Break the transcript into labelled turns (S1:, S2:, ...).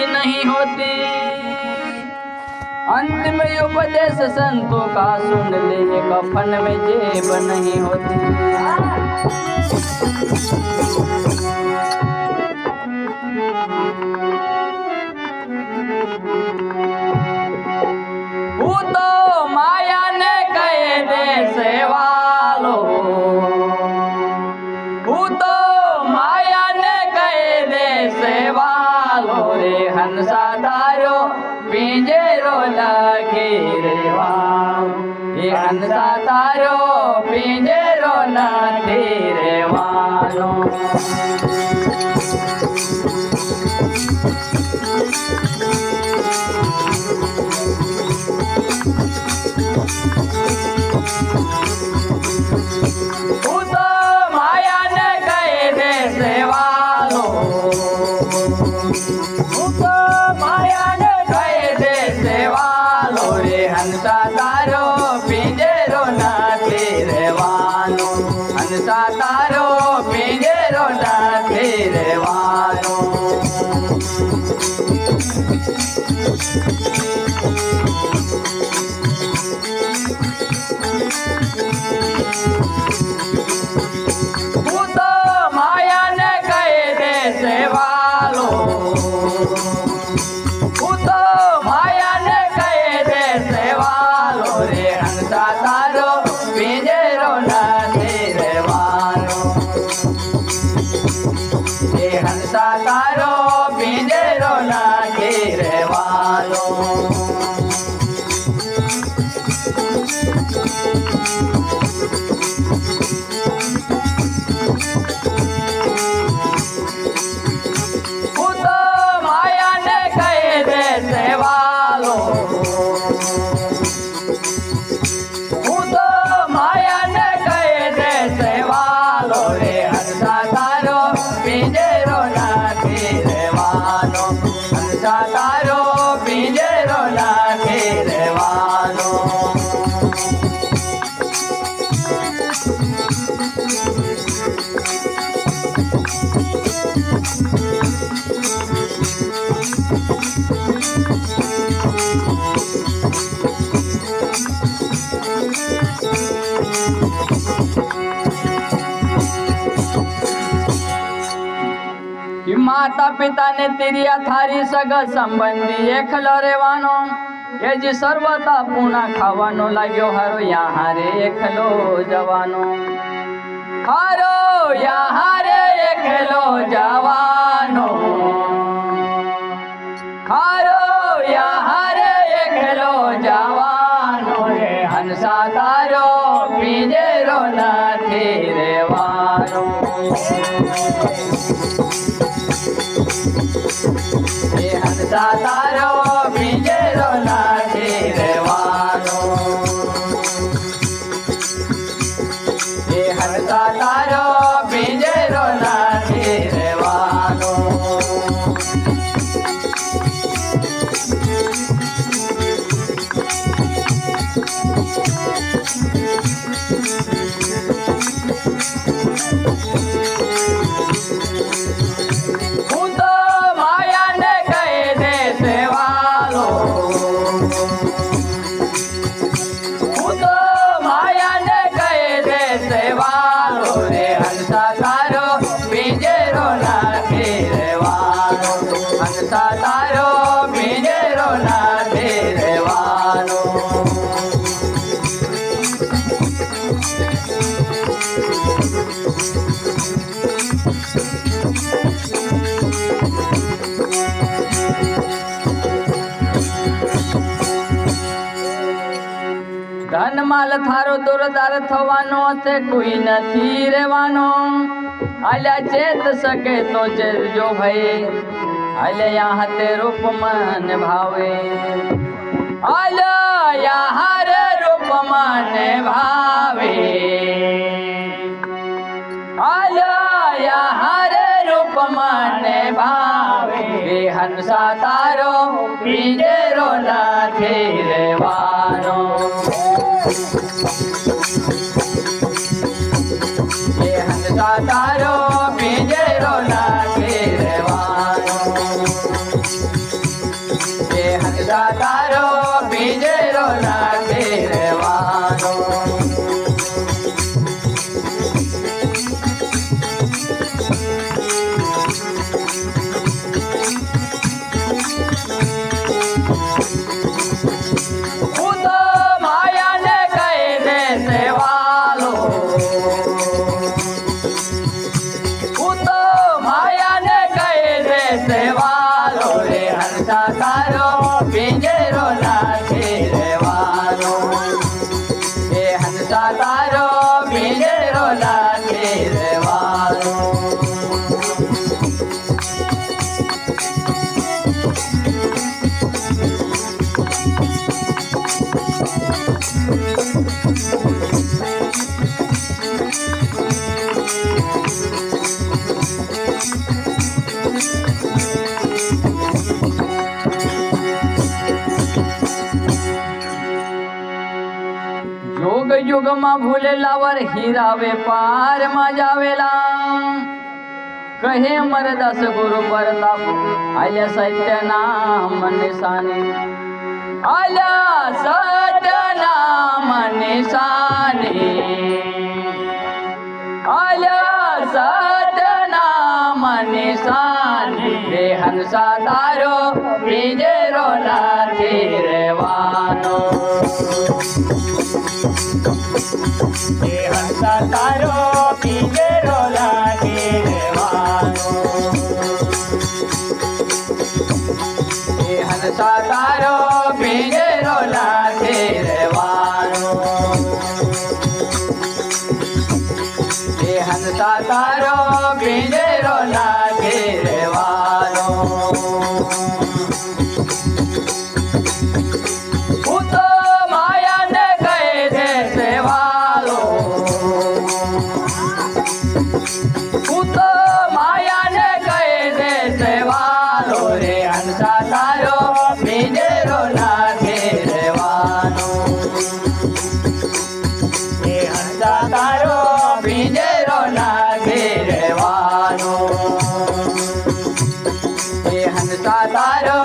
S1: नहीं होती। अंतिम उपदेश संतों का सुन ले, कफन में जेब नहीं होती। तो माया ने कहे देश वालों, तो माया ने कहे देश वालों रे, हंसा तारो पिंजरो लगे रे वालों, ये हंसा तारो पिंजरो लगे रे वालों। हंसा तारो पिंजरो नाथे रेवानो, हंसा तारो पिंजरो नाथे रेवानो। तो माया ने कहे देश वालों, तो माया ने कहे देश वालों रे, हंसा तारो पिंजरो नाथे रेवानो, ये हंसा तारो पिंजरो नाथे रेवानो। पिंजरो नाथे रेवानो, हंसा तारो पिंजरो नाथे रेवानो। माता पिता ने तिरिया थारी सगा संबंधी एकलो रेवानो, ये जी सर्वता पूना खावानो लाग्यो हारो यहाँ रे एकलो जवानो, हारो यहाँ रे एकलो जवानो, हारो यहाँ रे एकलो जवानो रे, हंसा तारो पिंजरो नाथे रेवानो, हंसा तारो पिंजरो नाथे रेवानो, ये हंसा तारो पिंजरो नाथे रेवानो। हंसा तारो पिंजरो नाथे रेवानो, धन माल थारो दुरदार थवानो, ते कोई नहीं रेवानो, आल्या चेत सके तो चेत जो भई, आल्या यहाँ ते रूप मन भावे, आल्या यहाँ रे रूप मन भावे, आल्या यहाँ रे रूप मन भावे, हंसा तारो पिंजरो नाथे रेवानो, ये हंसा तारो पिंजरो नाथे रेवानो। રેવાલો રે હંસા તારો પિંજરો લાગે રેવાલો એ હંસા તારો પિંજરો લાગે રેવાલો युग युग માં ભૂલેલાવર હીરા વેપારમાં જાવેલા કહે મરદાસ ગુરુ પ્રતાપ આલ્યા સત્ય નામ નિશાની આલ્યા સત્ય નામ નિશાની આલ્યા સત્ય નામ નિશાની રે હંસા તારો પિંજરો લાગે રેવાનો એ હંસા તારો પિંજરો લાગે રેવાનો એ હંસા તારો પિંજરો લાગે રેવાનો એ હંસા તારો પિંજરો લાગે રેવાનો હંસા તારો પિંજરો લાગે રેવાનો એ હંસા તારો પિંજરો લાગે રેવાનો એ હંસા તારો